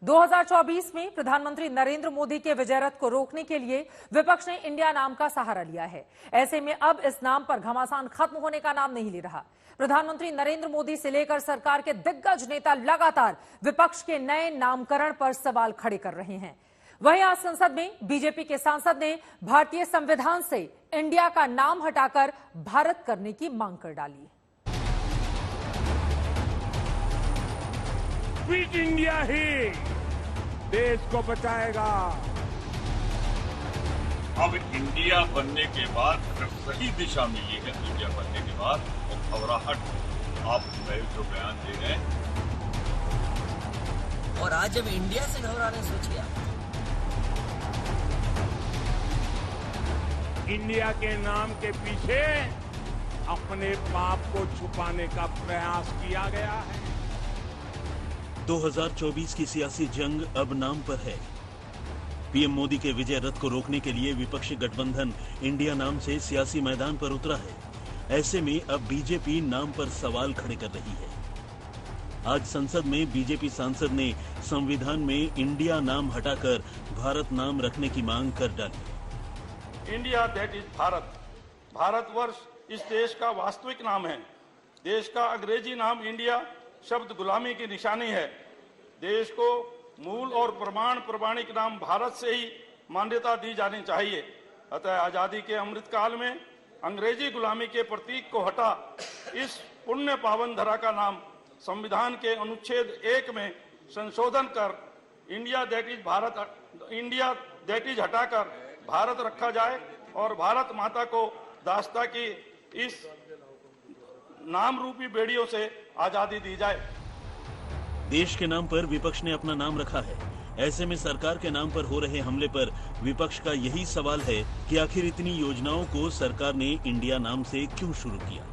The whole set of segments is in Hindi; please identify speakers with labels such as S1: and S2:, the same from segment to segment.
S1: 2024 में प्रधानमंत्री नरेंद्र मोदी के विजय रथ को रोकने के लिए विपक्ष ने इंडिया नाम का सहारा लिया है। ऐसे में अब इस नाम पर घमासान खत्म होने का नाम नहीं ले रहा। प्रधानमंत्री नरेंद्र मोदी से लेकर सरकार के दिग्गज नेता लगातार विपक्ष के नए नामकरण पर सवाल खड़े कर रहे हैं। वहीं आज संसद में बीजेपी के सांसद ने भारतीय संविधान से इंडिया का नाम हटाकर भारत करने की मांग कर डाली।
S2: क्विट इंडिया ही देश को बचाएगा।
S3: अब इंडिया बनने के बाद अगर सही दिशा मिली है, इंडिया बनने के बाद और घबराहट आप जो बयान दे रहे हैं,
S4: और आज जब इंडिया से घबराने सोचिए,
S2: इंडिया के नाम के पीछे अपने पाप को छुपाने का प्रयास किया गया है।
S5: 2024 की सियासी जंग अब नाम पर है। पीएम मोदी के विजय रथ को रोकने के लिए विपक्षी गठबंधन इंडिया नाम से सियासी मैदान पर उतरा है। ऐसे में अब बीजेपी नाम पर सवाल खड़े कर रही है। आज संसद में बीजेपी सांसद ने संविधान में इंडिया नाम हटाकर भारत नाम रखने की मांग कर डाली।
S6: India that is Bharat, Bharatvarsh इस देश का वास्तविक नाम है। देश का अंग्रेजी नाम इंडिया शब्द गुलामी की निशानी है। देश को मूल और प्रमाणिक नाम भारत से ही मान्यता दी जानी चाहिए। अतः आजादी के अमृतकाल में अंग्रेजी गुलामी के प्रतीक को हटा इस पुण्य पावन धरा का नाम संविधान के अनुच्छेद 1 में संशोधन कर इंडिया दैट इज हटाकर भारत रखा जाए और भारत माता को दास्ता की इस नाम रूपी बेड़ियों से आजादी दी जाए।
S5: देश के नाम पर विपक्ष ने अपना नाम रखा है। ऐसे में सरकार के नाम पर हो रहे हमले पर विपक्ष का यही सवाल है कि आखिर इतनी योजनाओं को सरकार ने इंडिया नाम से क्यों शुरू किया।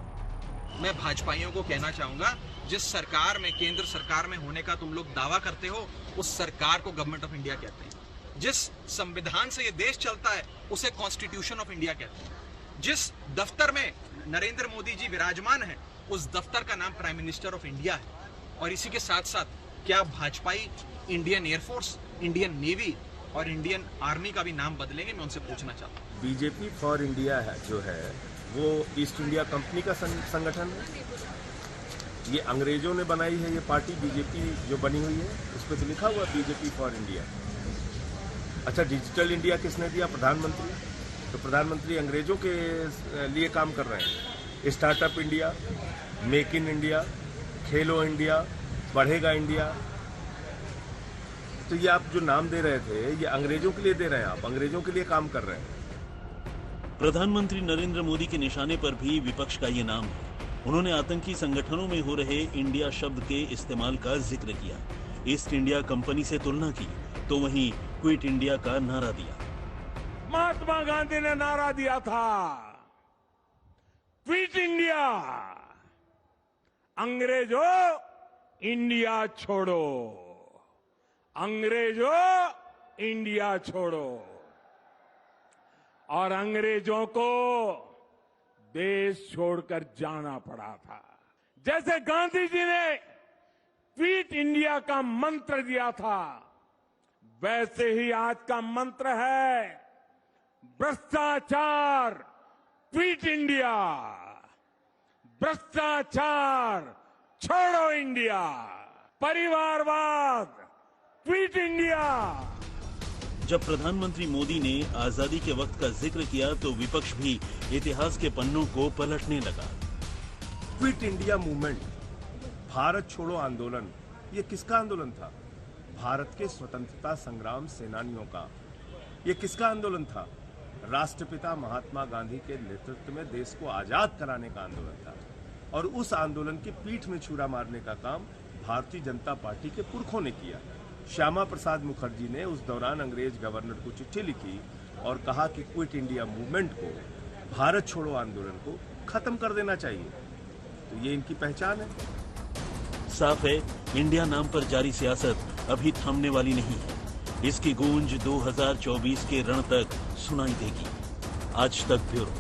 S7: मैं भाजपाइयों को कहना चाहूंगा, जिस सरकार में, केंद्र सरकार में होने का तुम लोग दावा करते हो, उस सरकार को गवर्नमेंट ऑफ इंडिया कहते हैं। जिस संविधान से ये देश चलता है उसे कॉन्स्टिट्यूशन ऑफ इंडिया कहते हैं। जिस दफ्तर में नरेंद्र मोदी जी विराजमान हैं, उस दफ्तर का नाम प्राइम मिनिस्टर ऑफ इंडिया है। और इसी के साथ साथ क्या भाजपाई इंडियन एयरफोर्स, इंडियन नेवी और इंडियन आर्मी का भी नाम बदलेंगे? मैं उनसे पूछना चाहता हूँ।
S8: बीजेपी फॉर इंडिया है जो है वो ईस्ट इंडिया कंपनी का संगठन है। ये अंग्रेजों ने बनाई है ये पार्टी बीजेपी जो बनी हुई है, उस पर तो लिखा हुआ बीजेपी फॉर इंडिया। अच्छा, डिजिटल इंडिया किसने दिया? प्रधानमंत्री। तो प्रधानमंत्री अंग्रेजों के लिए काम कर रहे हैं। Startup India, make in India, Khelo India, बढ़ेगा इंडिया। तो ये आप जो नाम दे रहे थे ये अंग्रेजों के लिए दे रहे हैं, आप अंग्रेजों के लिए काम कर रहे हैं।
S5: प्रधानमंत्री नरेंद्र मोदी के निशाने पर भी विपक्ष का ये नाम है। उन्होंने आतंकी संगठनों में हो रहे इंडिया शब्द के इस्तेमाल का जिक्र किया। ईस्ट इंडिया कंपनी से तुलना की तो वहीं क्विट इंडिया का नारा दिया।
S2: महात्मा गांधी ने नारा दिया था, क्विट इंडिया, अंग्रेजों इंडिया छोड़ो, अंग्रेजों इंडिया छोड़ो। और अंग्रेजों को देश छोड़कर जाना पड़ा था। जैसे गांधी जी ने क्विट इंडिया का मंत्र दिया था, वैसे ही आज का मंत्र है भ्रष्टाचार क्विट इंडिया, भ्रष्टाचार छोड़ो इंडिया, परिवारवाद क्विट इंडिया।
S5: जब प्रधानमंत्री मोदी ने आजादी के वक्त का जिक्र किया तो विपक्ष भी इतिहास के पन्नों को पलटने लगा।
S8: क्विट इंडिया मूवमेंट, भारत छोड़ो आंदोलन, ये किसका आंदोलन था? भारत के स्वतंत्रता संग्राम सेनानियों का। ये किसका आंदोलन था? राष्ट्रपिता महात्मा गांधी के नेतृत्व में देश को आजाद कराने का आंदोलन था। और उस आंदोलन की पीठ में छुरा मारने का काम भारतीय जनता पार्टी के पुरखों ने किया। श्यामा प्रसाद मुखर्जी ने उस दौरान अंग्रेज गवर्नर को चिट्ठी लिखी और कहा कि क्विट इंडिया मूवमेंट को, भारत छोड़ो आंदोलन को खत्म कर देना चाहिए। तो ये इनकी पहचान है।
S5: साफ है, इंडिया नाम पर जारी सियासत अभी थमने वाली नहीं है। इसकी गूंज 2024 के रण तक सुनाई देगी। आज तक ब्यूरो।